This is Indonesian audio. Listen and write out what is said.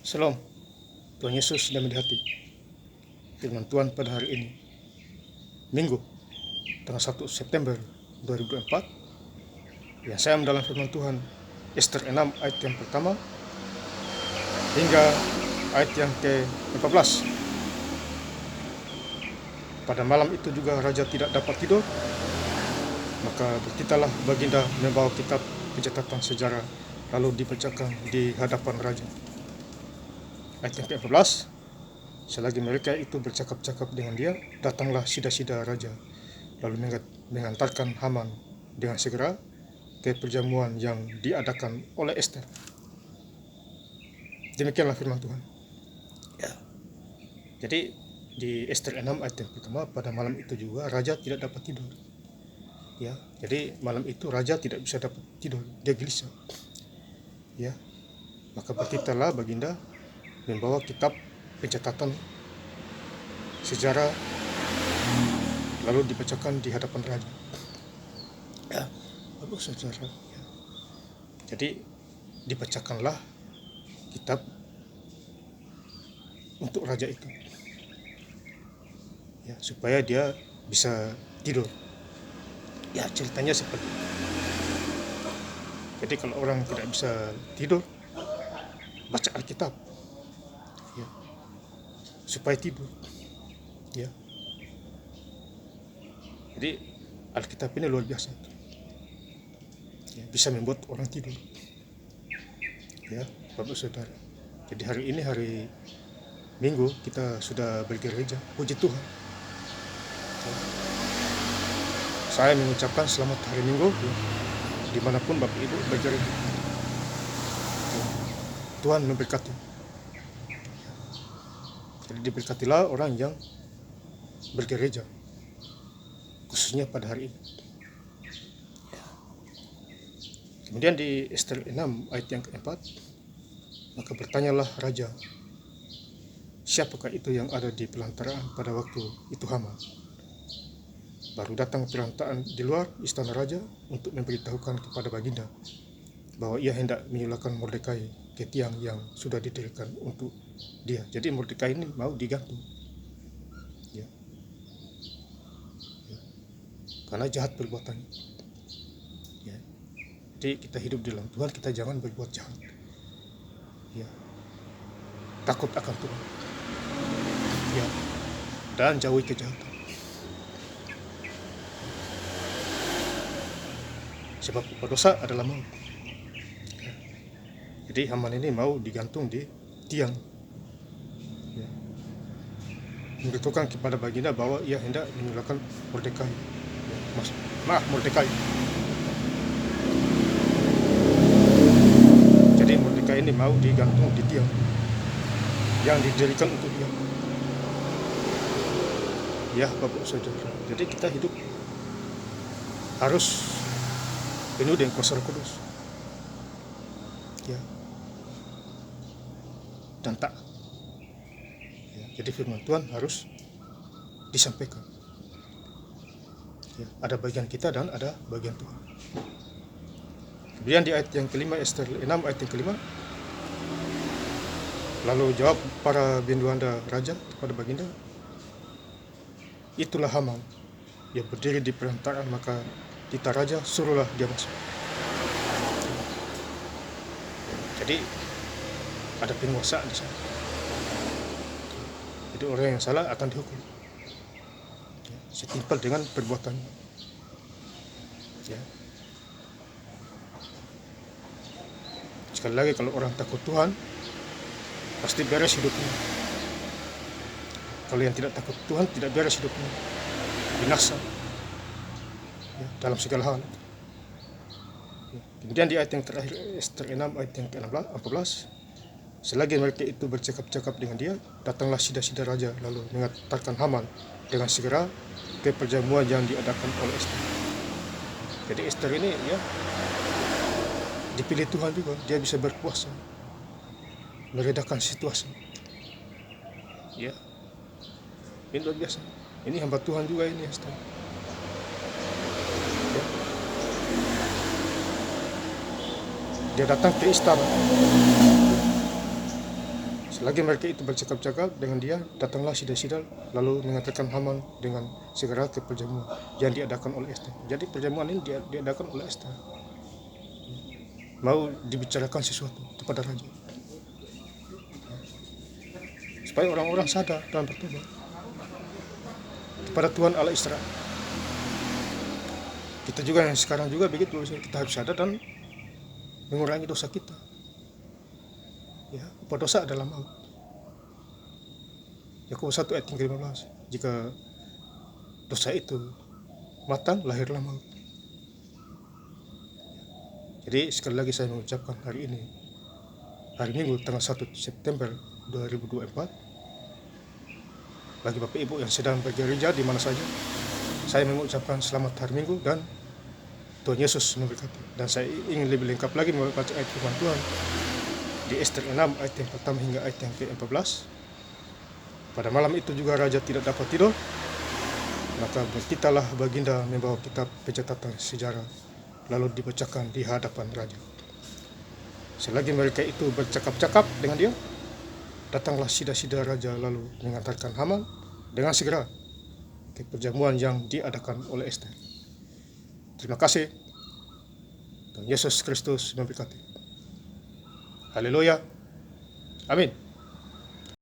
Shalom, Tuhan Yesus sudah di hati. Firman Tuhan pada hari ini, Minggu, tanggal 1 September 2024, yang saya mendalam firman Tuhan, Ester 6 ayat yang pertama, hingga ayat yang ke-14. Pada malam itu juga raja tidak dapat tidur, maka berkitalah baginda membawa kitab pencatatan sejarah, lalu dibacakan di hadapan raja. Ayat yang ke-14, selagi mereka itu bercakap-cakap dengan dia, datanglah sida-sida raja, lalu mengantarkan Haman dengan segera ke perjamuan yang diadakan oleh Ester. Demikianlah firman Tuhan. Ya. Jadi di Ester 6 ayat yang pertama, pada malam itu juga raja tidak dapat tidur. Ya, jadi malam itu raja tidak bisa dapat tidur, dia gelisah. Ya, maka berkitalah baginda membawa kitab pencatatan sejarah, lalu dibacakan di hadapan raja. Ya, bagus saudara. Ya. Jadi dibacakanlah kitab untuk raja itu, ya, supaya dia bisa tidur. Ya, ceritanya seperti itu. Jadi kalau orang tidak bisa tidur, baca Alkitab, ya, supaya tidur. Ya. Jadi Alkitab ini luar biasa. Ya, bisa membuat orang tidur. Ya, Bapak Saudara. Jadi hari ini hari Minggu, kita sudah bergereja. Puji Tuhan. Ya. Saya mengucapkan selamat hari Minggu, ya, dimanapun Bapak Ibu bergereja. Ya. Tuhan memberkati. Jadi diberkatilah orang yang bergereja, khususnya pada hari ini. Kemudian di Ester 6 ayat yang keempat, maka bertanyalah raja, siapakah itu yang ada di pelantaraan pada waktu itu Haman? Baru datang perantaan di luar istana raja untuk memberitahukan kepada baginda bahwa ia hendak menyulakan Mordekai ke tiang yang sudah didirikan untuk dia. Jadi Mordekai ini mau digantung. Ya. Ya. Karena jahat perbuatannya. Ya. Jadi kita hidup di dalam Tuhan, kita jangan berbuat jahat. Ya. Takut akan Tuhan. Ya. Dan jauhi kejahatan. Sebab dosa adalah maut. Ya. Jadi Haman ini mau digantung di tiang. Ya. Memberitahukan kepada baginda bahwa ia hendak menyulakan Mordekai. Ya. Mordekai. Jadi Mordekai ini mau digantung di tiang yang didirikan untuk dia. Ya, Bapak Saudara. Jadi kita hidup harus penuh dengan kuasa Roh Kudus. Ya. Dan taat. Ya. Jadi firman Tuhan harus disampaikan. Ya. Ada bagian kita dan ada bagian Tuhan. Kemudian di ayat yang kelima, Ester 6 ayat yang kelima, lalu jawab para biduanda raja kepada baginda, itulah Haman yang berdiri di perantaraan, maka titah raja suruhlah dia masuk. Jadi ada penguasaan di sana. Jadi orang yang salah akan dihukum, ya, setimpal dengan perbuatannya. Ya. Sekali lagi, kalau orang takut Tuhan, pasti beres hidupnya. Kalau yang tidak takut Tuhan, tidak beres hidupnya, binasa, ya, dalam segala hal. Ya. Kemudian di ayat yang terakhir, Ester 6 ayat yang ke-14, selagi mereka itu bercakap-cakap dengan dia, datanglah sida-sida raja, lalu mengantarkan Haman dengan segera ke perjamuan yang diadakan oleh Ester. Jadi Ester ini, ya, dipilih Tuhan juga, dia bisa berkuasa meredakan situasi. Ya, ini luar biasa. Ini hamba Tuhan juga ini, Ester. Ya. Dia datang ke istana. Selagi mereka itu bercakap-cakap dengan dia, datanglah sida-sida lalu mengantarkan Haman dengan segera ke perjamuan yang diadakan oleh Ester. Jadi perjamuan ini diadakan oleh Ester. Mau dibicarakan sesuatu kepada raja, supaya orang-orang sadar dan bertobat kepada Tuhan Allah Israel. Kita juga yang sekarang juga begitu, kita harus sadar dan mengurangi dosa kita. Ya, upah dosa adalah maut. Yakobus 1 ayat 15. Jika dosa itu matang, lahirlah maut. Jadi sekali lagi saya mengucapkan hari ini, hari Minggu tanggal 1 September 2024, bagi Bapak Ibu yang sedang bergereja di mana saja, saya mengucapkan selamat hari Minggu dan Tuhan Yesus memberkati. Dan saya ingin lebih lengkap lagi membaca ayat firman Tuhan di Ester 6 ayat yang pertama hingga ayat yang ke-14. Pada malam itu juga raja tidak dapat tidur, maka berkitalah baginda membawa kitab pencatatan sejarah, lalu dibacakan di hadapan raja. Selagi mereka itu bercakap-cakap dengan dia, datanglah sida-sida raja lalu mengantarkan Haman dengan segera ke perjamuan yang diadakan oleh Ester. Terima kasih. Tuhan Yesus Kristus memberkati. Haleluya. Amin.